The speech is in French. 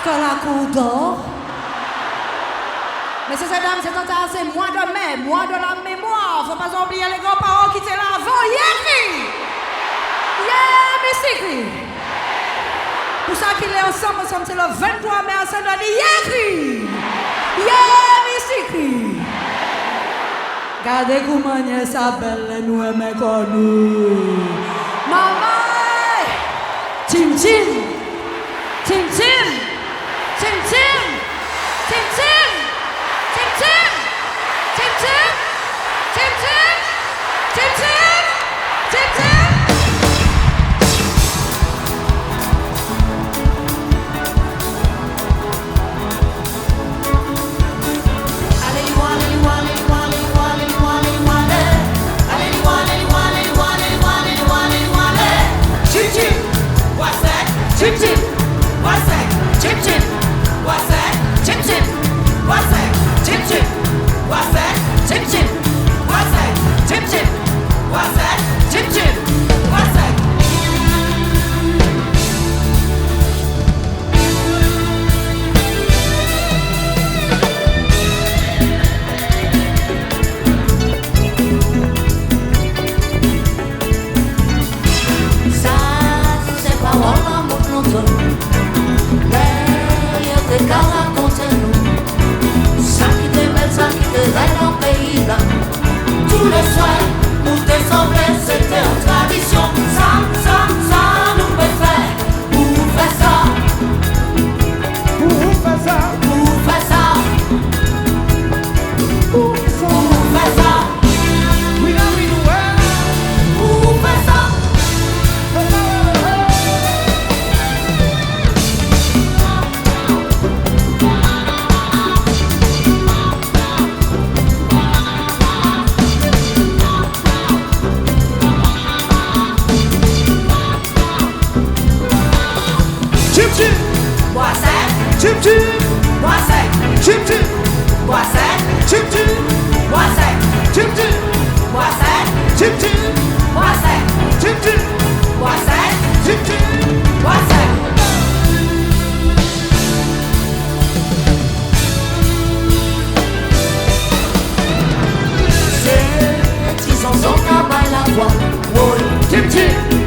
que la cour d'or. Messieurs et dames, c'est mois de mai, mois de la mémoire. Faut pas oublier les grands-parents qui étaient là avant. Musiques. Pour ça qu'il est ensemble, c'est le 23 mai à Saint-Denis. Musiques. Gardez comment ça belle, nous aimons comme nous. Maman! Tim Tim! Tim Tim! Tim Tim! Tim Tim! Tim Tim! Tim Tim! Tim Tim! Tim Tim! Tim Tim! Chip chip, wasek, chip chip, wasek, chip chip, wasek, chip chip, wasek, chip chip, wasek, chip chip, wasek, chip chip, wasek. Ça, c'est pas vraiment. Des cas racontez-nous. Ça qui te belle, ça qui te rêve dans le pays là. Tous les soirs, nous désemblés, c'était une tradition. Ça, nous peut faire. Où fait ça? Où fait ça? Où fait ça? Où fait ça? We know we do well. Où fait ça? Chip chip, wasek, chip chip, wasek, chip chip, wasek, chip chip, wasek, chip chip, wasek, chip chip, wasek, chip chip, wasek. C'est ils en sont qu'à bailler la voix. Chip chip.